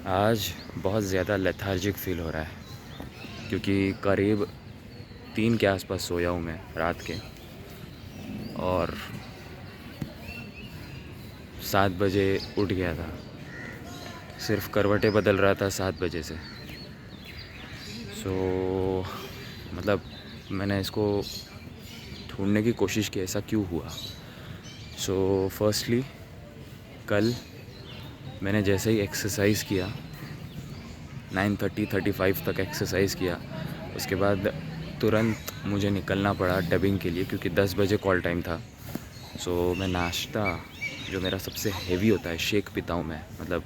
आज बहुत ज़्यादा लेथार्जिक फ़ील हो रहा है क्योंकि करीब 3 के आसपास सोया हूँ मैं रात के, और 7 बजे उठ गया था। सिर्फ करवटें बदल रहा था 7 बजे से। मतलब मैंने इसको ढूंढने की कोशिश की, ऐसा क्यों हुआ। फर्स्टली कल मैंने जैसे ही एक्सरसाइज़ किया, 9:35 तक एक्सरसाइज़ किया, उसके बाद तुरंत मुझे निकलना पड़ा डबिंग के लिए क्योंकि 10 बजे कॉल टाइम था। मैं नाश्ता, जो मेरा सबसे हेवी होता है, शेक पीता हूँ मैं, मतलब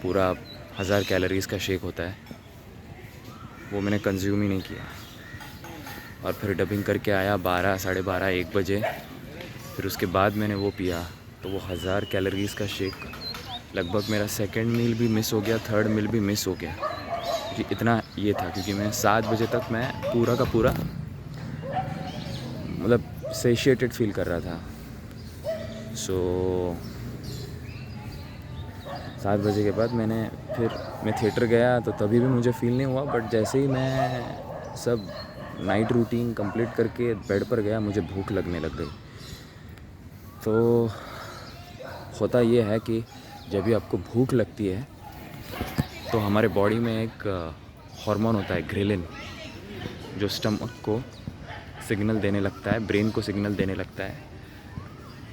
पूरा 1000 कैलोरीज़ का शेक होता है, वो मैंने कंज्यूम ही नहीं किया। और फिर डबिंग करके आया 12, साढ़े 12, 1 बजे। फिर उसके बाद मैंने वो पिया, तो वो 1000 कैलोरीज़ का शेक, लगभग मेरा सेकंड मील भी मिस हो गया, थर्ड मील भी मिस हो गया क्योंकि इतना ये था। क्योंकि मैं 7 बजे तक मैं पूरा का पूरा मतलब सेशिएटेड फील कर रहा था। 7 बजे के बाद मैं थिएटर गया तो तभी भी मुझे फ़ील नहीं हुआ, बट जैसे ही मैं सब नाइट रूटीन कंप्लीट करके बेड पर गया, मुझे भूख लगने लग गई। तो होता ये है कि जब भी आपको भूख लगती है तो हमारे बॉडी में एक हार्मोन होता है ग्रेलिन, जो स्टमक को सिग्नल देने लगता है, ब्रेन को सिग्नल देने लगता है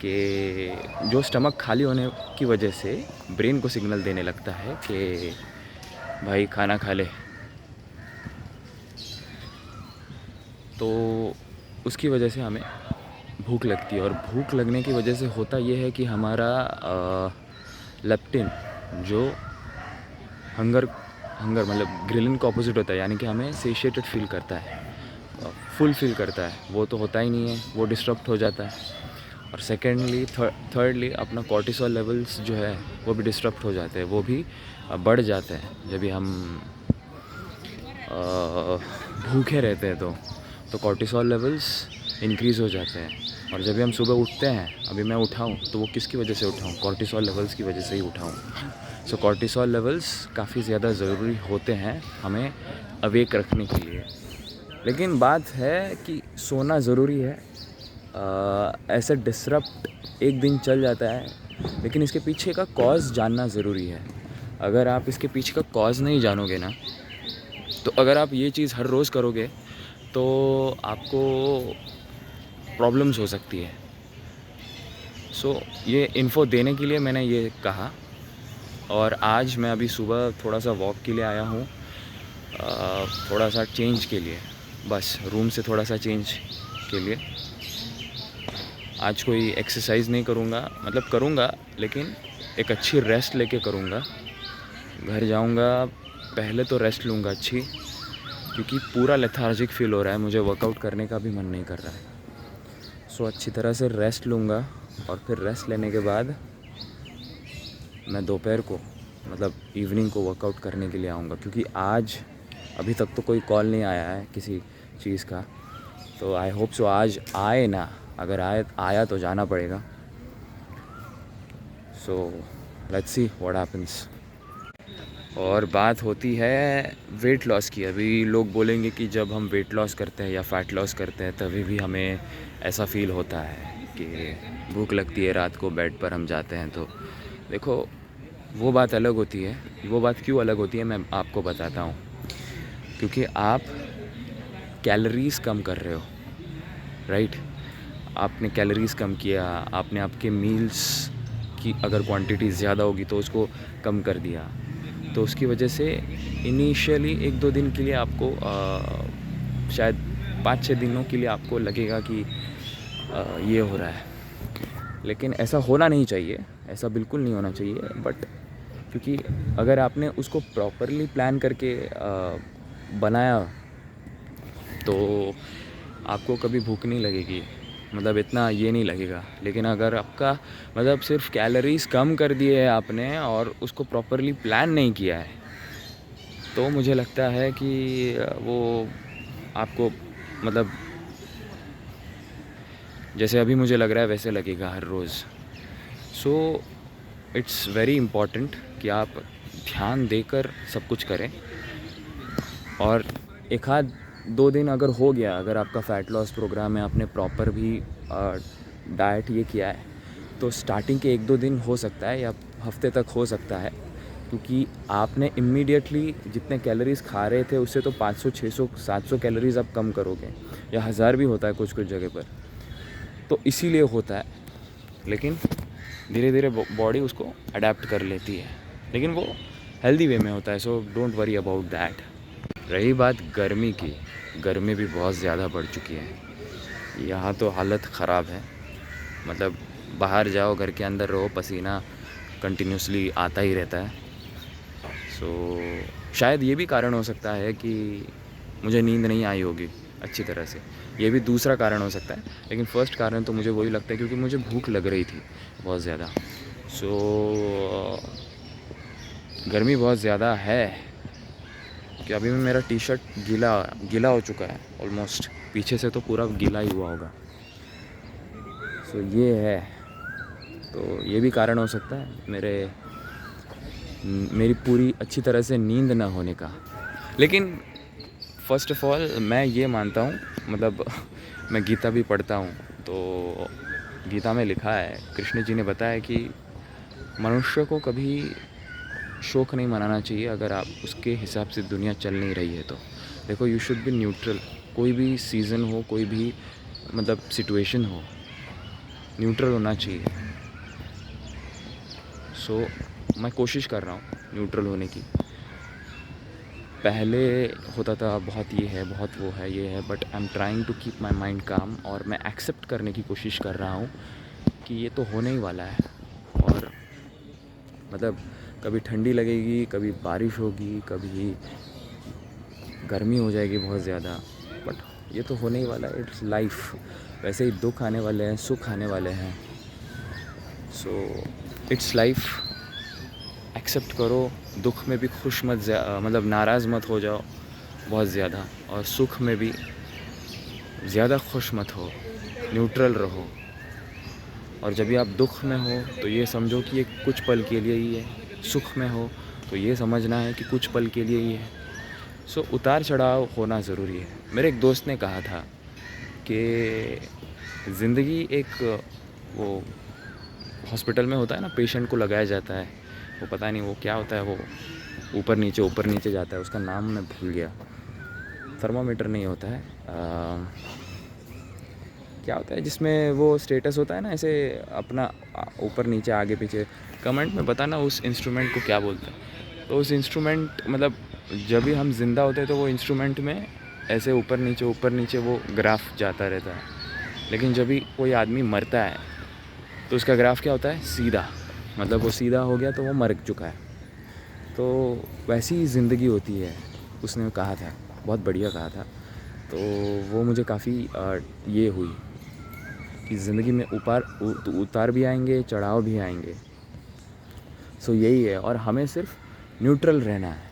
कि जो स्टमक खाली होने की वजह से ब्रेन को सिग्नल देने लगता है कि भाई खाना खा ले। तो उसकी वजह से हमें भूख लगती है, और भूख लगने की वजह से होता ये है कि हमारा लेप्टिन, जो हंगर हंगर मतलब ग्रिलिन का ऑपोजिट होता है, यानी कि हमें सेशिएटेड फील करता है, फुल फील करता है, वो तो होता ही नहीं है, वो डिस्टर्ब हो जाता है। और सेकेंडली थर्डली अपना कॉर्टिसोल लेवल्स जो है वो भी डिस्टर्ब हो जाते हैं, वो भी बढ़ जाते हैं जब भी हम भूखे रहते हैं। तो कॉर्टिसोल लेवल्स इंक्रीज़ हो जाते हैं। और जब भी हम सुबह उठते हैं, अभी मैं उठा हूँ तो वो किसकी वजह से उठा हूँ, कॉर्टिसोल लेवल्स की वजह से ही उठा हूँ। कॉर्टिसोल लेवल्स काफ़ी ज़्यादा ज़रूरी होते हैं हमें अवेक रखने के लिए। लेकिन बात है कि सोना ज़रूरी है, ऐसे डिसरप्ट एक दिन चल जाता है, लेकिन इसके पीछे का कॉज़ जानना ज़रूरी है। अगर आप इसके पीछे का कॉज़ नहीं जानोगे ना, तो अगर आप ये चीज़ हर रोज़ करोगे तो आपको प्रॉब्लम्स हो सकती है। ये इन्फो देने के लिए मैंने ये कहा। और आज मैं अभी सुबह थोड़ा सा वॉक के लिए आया हूँ, थोड़ा सा चेंज के लिए, बस रूम से थोड़ा सा चेंज के लिए। आज कोई एक्सरसाइज नहीं करूँगा, मतलब करूँगा लेकिन एक अच्छी रेस्ट लेके करूँगा। घर जाऊँगा, पहले तो रेस्ट लूँगा अच्छी, क्योंकि पूरा लेथार्जिक फील हो रहा है, मुझे वर्कआउट करने का भी मन नहीं कर रहा है। अच्छी तरह से रेस्ट लूँगा, और फिर रेस्ट लेने के बाद मैं दोपहर को, मतलब इवनिंग को वर्कआउट करने के लिए आऊँगा। क्योंकि आज अभी तक तो कोई कॉल नहीं आया है किसी चीज़ का, तो आई होप सो आज आए ना, अगर आया तो जाना पड़ेगा। Let's see what happens. और बात होती है वेट लॉस की। अभी लोग बोलेंगे कि जब हम वेट लॉस करते हैं या फ़ैट लॉस करते हैं तभी भी हमें ऐसा फ़ील होता है कि भूख लगती है, रात को बेड पर हम जाते हैं। तो देखो, वो बात अलग होती है। वो बात क्यों अलग होती है मैं आपको बताता हूँ। क्योंकि आप कैलोरीज़ कम कर रहे हो, राइट। आपने कैलोरीज़ कम किया, आपने आपके मील्स की अगर क्वांटिटी ज़्यादा होगी तो उसको कम कर दिया। तो उसकी वजह से इनिशियली 1-2 दिन के लिए आपको शायद 5-6 दिनों के लिए आपको लगेगा कि ये हो रहा है। लेकिन ऐसा होना नहीं चाहिए, ऐसा बिल्कुल नहीं होना चाहिए। बट क्योंकि अगर आपने उसको प्रॉपरली प्लान करके बनाया तो आपको कभी भूख नहीं लगेगी, मतलब इतना ये नहीं लगेगा। लेकिन अगर आपका मतलब सिर्फ कैलोरीज़ कम कर दिए है आपने और उसको प्रॉपरली प्लान नहीं किया है, तो मुझे लगता है कि वो आपको, मतलब जैसे अभी मुझे लग रहा है वैसे लगेगा हर रोज़। इट्स वेरी इम्पॉर्टेंट कि आप ध्यान देकर सब कुछ करें। और एक आध 2 दिन अगर हो गया, अगर आपका फ़ैट लॉस प्रोग्राम है, आपने प्रॉपर भी डाइट ये किया है, तो स्टार्टिंग के 1-2 दिन हो सकता है या हफ्ते तक हो सकता है, क्योंकि आपने इमीडिएटली जितने कैलोरीज़ खा रहे थे उससे तो 500, 600, 700 कैलोरीज़ आप कम करोगे, या 1000 भी होता है कुछ कुछ जगह पर, तो इसीलिए होता है। लेकिन धीरे धीरे बॉडी उसको अडेप्ट कर लेती है, लेकिन वो हेल्दी वे में होता है, so don't worry about that. रही बात गर्मी की, गर्मी भी बहुत ज़्यादा बढ़ चुकी है। यहाँ तो हालत ख़राब है, मतलब बाहर जाओ, घर के अंदर रहो, पसीना कंटिन्यूसली आता ही रहता है। सो शायद ये भी कारण हो सकता है कि मुझे नींद नहीं आई होगी अच्छी तरह से, ये भी दूसरा कारण हो सकता है। लेकिन फर्स्ट कारण तो मुझे वही लगता है क्योंकि मुझे भूख लग रही थी बहुत ज़्यादा। सो गर्मी बहुत ज़्यादा है कि अभी में मेरा टी शर्ट गीला हो चुका है ऑलमोस्ट, पीछे से तो पूरा गीला ही हुआ होगा। सो ये है, तो ये भी कारण हो सकता है मेरी पूरी अच्छी तरह से नींद ना होने का। लेकिन फ़र्स्ट ऑफ़ ऑल मैं ये मानता हूँ, मतलब मैं गीता भी पढ़ता हूँ, तो गीता में लिखा है, कृष्ण जी ने बताया कि मनुष्य को कभी शोक नहीं मनाना चाहिए अगर आप उसके हिसाब से दुनिया चल नहीं रही है तो। देखो, यू शुड बी न्यूट्रल, कोई भी सीज़न हो, कोई भी मतलब सिचुएशन हो, न्यूट्रल होना चाहिए। सो मैं कोशिश कर रहा हूँ न्यूट्रल होने की। पहले होता था बहुत ये है, बहुत वो है, ये है, but I am trying to keep my mind calm, और मैं एक्सेप्ट करने की कोशिश कर रहा हूँ कि ये तो होने ही वाला है। और मतलब कभी ठंडी लगेगी, कभी बारिश होगी, कभी गर्मी हो जाएगी बहुत ज़्यादा, बट ये तो होने ही वाला है, इट्स लाइफ। वैसे ही दुख आने वाले हैं, सुख आने वाले हैं। सो इट्स लाइफ, एक्सेप्ट करो। दुख में भी खुश मत, मतलब नाराज़ मत हो जाओ बहुत ज़्यादा, और सुख में भी ज़्यादा खुश मत हो, न्यूट्रल रहो। और जब भी आप दुख में हो तो ये समझो कि ये कुछ पल के लिए ही है, सुख में हो तो ये समझना है कि कुछ पल के लिए ही है। सो उतार चढ़ाव होना ज़रूरी है। मेरे एक दोस्त ने कहा था कि ज़िंदगी एक, वो हॉस्पिटल में होता है ना, पेशेंट को लगाया जाता है, वो पता नहीं वो क्या होता है, वो ऊपर नीचे जाता है, उसका नाम मैं भूल गया। थर्मामीटर नहीं होता है, क्या होता है जिसमें वो स्टेटस होता है ना, ऐसे अपना ऊपर नीचे आगे पीछे, कमेंट में बताना उस इंस्ट्रूमेंट को क्या बोलते हैं। तो उस इंस्ट्रूमेंट, मतलब जब भी हम ज़िंदा होते हैं तो वो इंस्ट्रूमेंट में ऐसे ऊपर नीचे वो ग्राफ जाता रहता है। लेकिन जब भी कोई आदमी मरता है तो उसका ग्राफ क्या होता है, सीधा, मतलब वो सीधा हो गया तो वो मर चुका है। तो वैसी ही ज़िंदगी होती है, उसने कहा था, बहुत बढ़िया कहा था। तो वो मुझे काफ़ी ये हुई कि ज़िंदगी में उतार भी आएंगे, चढ़ाव भी आएंगे। सो यही है, और हमें सिर्फ न्यूट्रल रहना है।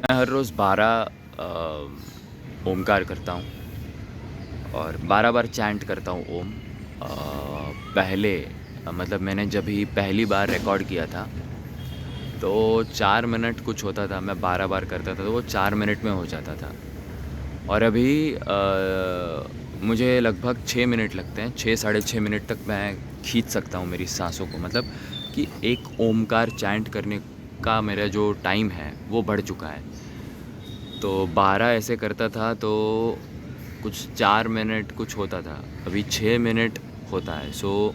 मैं हर रोज़ 12 ओमकार करता हूँ और 12 बार चैंट करता हूँ ओम। पहले मतलब मैंने जब ही पहली बार रिकॉर्ड किया था तो 4 मिनट कुछ होता था, मैं 12 बार करता था तो वो 4 मिनट में हो जाता था। और अभी मुझे लगभग 6 मिनट लगते हैं, 6-6.5 मिनट तक मैं खींच सकता हूँ मेरी सांसों को। मतलब कि एक ओमकार चैंट करने का मेरा जो टाइम है वो बढ़ चुका है। तो 12 ऐसे करता था तो कुछ 4 मिनट कुछ होता था, अभी 6 मिनट होता है। सो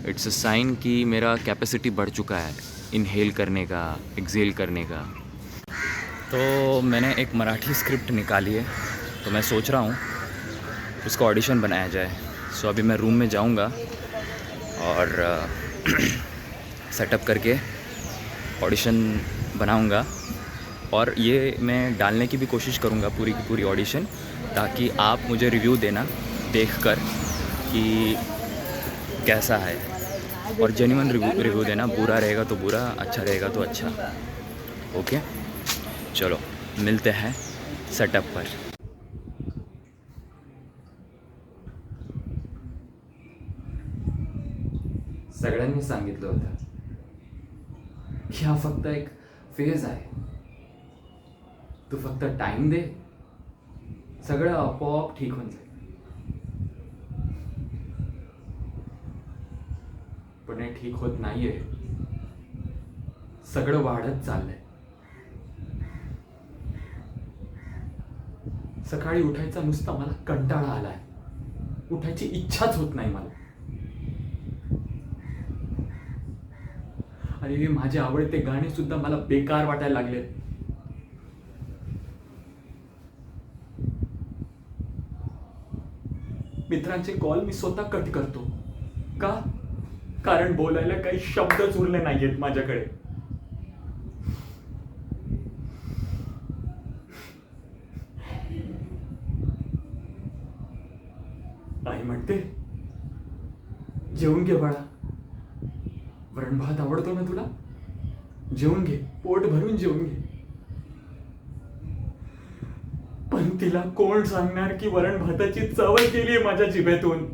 इट्स अ साइन कि मेरा कैपेसिटी बढ़ चुका है इनहेल करने का, एक्सहेल करने का। तो मैंने एक मराठी स्क्रिप्ट निकाली है, तो मैं सोच रहा हूँ उसका ऑडिशन बनाया जाए। सो अभी मैं रूम में जाऊँगा और सेटअप करके ऑडिशन बनाऊँगा और ये मैं डालने की भी कोशिश करूँगा पूरी की पूरी ऑडिशन, ताकि आप मुझे रिव्यू देना देखकर कि कैसा है, और जेन्युइन रिव्यू देना। बुरा रहेगा तो बुरा, अच्छा रहेगा तो अच्छा। ओके, चलो मिलते हैं सेटअप पर। सगळ्यांनी सांगितलं होतं की हा फक्त एक फेज आहे, तू फक्त टाइम दे, सगळं आपोआप ठीक होऊन जाईल. पण हे ठीक होत नाहीये, सगळं वाढत चाललंय. सकाळी उठायचा नुसता मला कंटाळा आलाय, उठायची इच्छाच होत नाही मला. आणि माझे आवडते गाणे सुद्धा मला बेकार वाटायला लागले. मित्रांचे कॉल मी स्वतः कट करतो. का? कारण बोलायला काही शब्दच उरले नाहीयेत माझ्याकडे. आई म्हणते, जेवून घे बाळा, वरण भात आवडतो ना तुला, जेवून घे, पोट भरून जेवून घे. पण तिला कोण सांगणार की वरण भाताची चवच गेलीये माझ्या जिभेतून.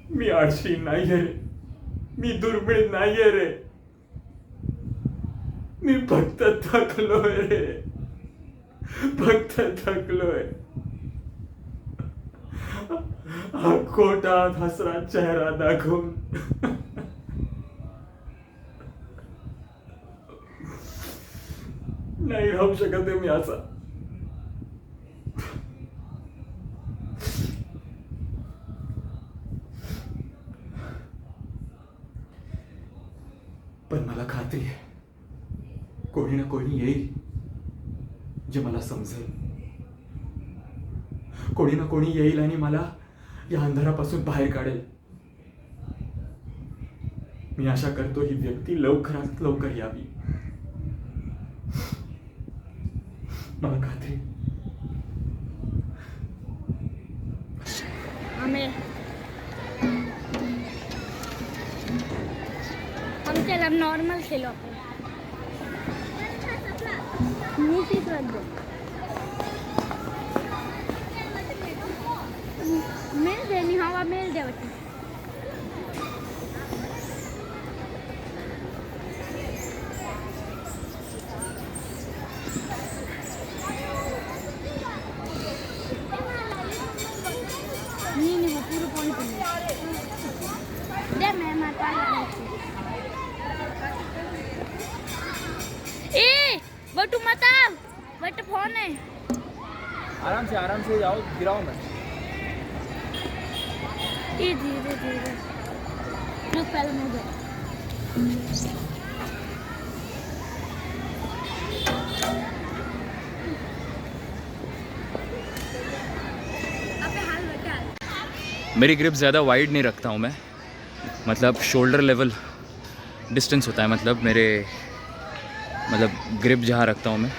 मी आळशी नाहीये रे, मी दुर्मिळ नाहीये रे, मी फक्त थकलोय रे, फक्त थकलोय. हा खोटा हसरा चेहरा दाखवून नाही राहू शकत मी असा. पण मला खात्री आहे, कोणी ना कोणी येईल जे मला समजेल. कोणी ना कोणी येईल आणि मला या अंधारापासून बाहेर काढेल. मी आशा करतो ही व्यक्ती लवकरात लवकर यावी. मला खात्री. हम चल नॉर्मल खेलो. नीचे रख दो. मेल दे, नहीं हवा मेल दे बच्चे. नहीं वो पूरा पॉइंट दे. मैं माता ए बटू मत आओ, बट फोन है. आराम से जाओ, गिराओ मत. ये धीरे धीरे रुक, पहले मैं दे. मेरी ग्रिप ज़्यादा वाइड नहीं रखता हूँ मैं, मतलब शोल्डर लेवल डिस्टेंस होता है, मतलब मेरे मतलब ग्रिप जहाँ रखता हूँ मैं।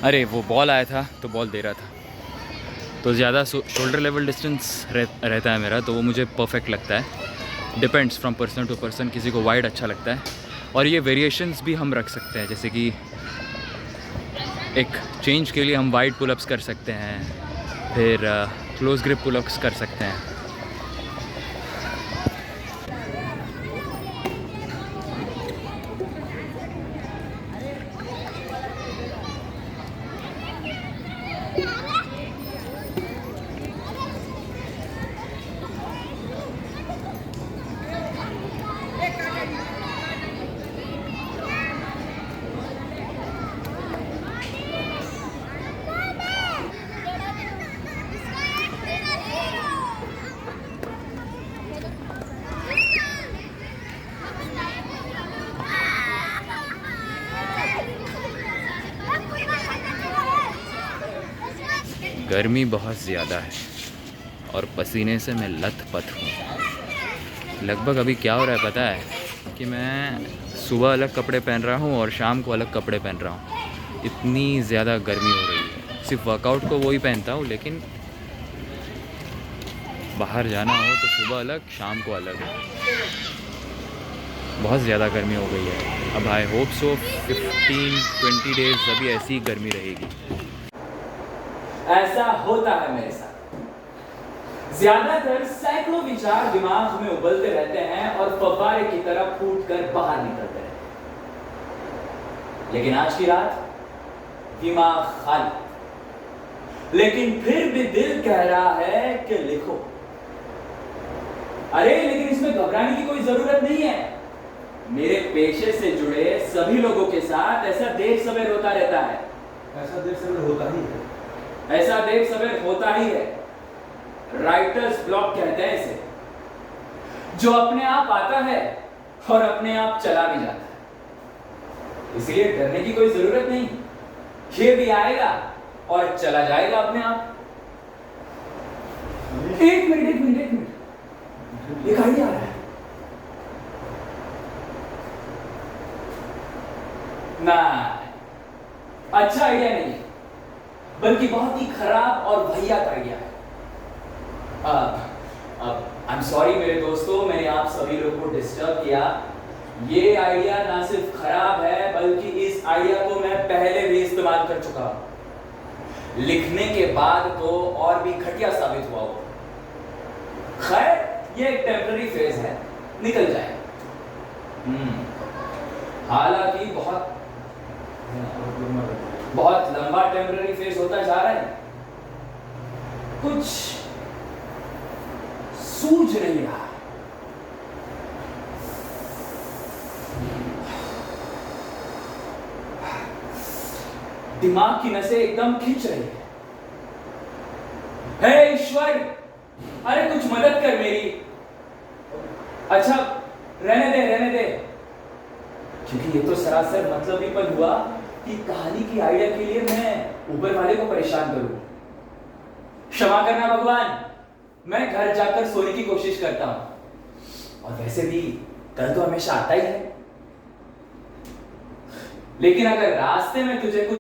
अरे वो बॉल आया था तो बॉल दे रहा था, तो ज़्यादा शोल्डर लेवल डिस्टेंस रहता है मेरा, तो वो मुझे परफेक्ट लगता है। Depends from person to person, किसी को वाइड अच्छा लगता है। और ये वेरिएशंस भी हम रख सकते हैं, जैसे कि एक चेंज के लिए हम वाइड पुलअप्स कर सकते हैं, फिर क्लोज ग्रिप पुलअप्स कर सकते हैं। गर्मी बहुत ज़्यादा है और पसीने से मैं लथपथ हूँ। लगभग अभी क्या हो रहा है पता है कि मैं सुबह अलग कपड़े पहन रहा हूँ और शाम को अलग कपड़े पहन रहा हूँ। इतनी ज़्यादा गर्मी हो रही है। सिर्फ वर्कआउट को वही पहनता हूँ, लेकिन बाहर जाना हो तो सुबह अलग, शाम को अलग। बहुत ज़्यादा गर्मी हो गई है। अब आई होप सो 15-20 डेज़ अभी ऐसी ही गर्मी रहेगी। ऐसा होता है मेरे साथ। ज्यादातर सैकड़ों विचार दिमाग में उबलते रहते हैं और फव्वारे की तरह फूट कर बाहर निकलते रहते हैं। लेकिन आज की रात दिमाग खाली, लेकिन फिर भी दिल कह रहा है कि लिखो। अरे लेकिन इसमें घबराने की कोई जरूरत नहीं है। मेरे पेशे से जुड़े सभी लोगों के साथ ऐसा देर सवेर होता रहता है। ऐसा देर सवेर होता ही है। ऐसा देर सवेर होता ही है। राइटर्स ब्लॉक कहते हैं इसे, जो अपने आप आता है और अपने आप चला भी जाता है। इसलिए डरने की कोई जरूरत नहीं। ये भी आएगा और चला जाएगा अपने आप। एक मिनट, एक आइडिया आ रहा है। ना, अच्छा आइडिया नहीं है, बल्कि बहुत ही खराब और वाहियात आइडिया है। अब आई एम सॉरी मेरे दोस्तों, मैंने आप सभी लोगों को डिस्टर्ब किया। ये आइडिया ना सिर्फ खराब है, बल्कि इस आइडिया को मैं पहले भी इस्तेमाल कर चुका हूं। लिखने के बाद तो और भी घटिया साबित हुआ वो। खैर, ये एक टेम्पररी फेज है, निकल जाएगा। हालांकि बहुत लंबा टेम्पररी फेज होता जा रहा है। कुछ सूझ नहीं रहा। दिमाग की नसें एकदम खिंच रही है। हे ईश्वर, अरे कुछ मदद कर मेरी। अच्छा, रहने दे, क्योंकि ये तो सरासर मतलब ही पद हुआ कि कहानी की आइडिया के लिए मैं ऊपर वाले को परेशान करूं। क्षमा करना भगवान, मैं घर जाकर सोने की कोशिश करता हूं। और वैसे भी कल तो हमेशा आता ही है। लेकिन अगर रास्ते में तुझे कुछ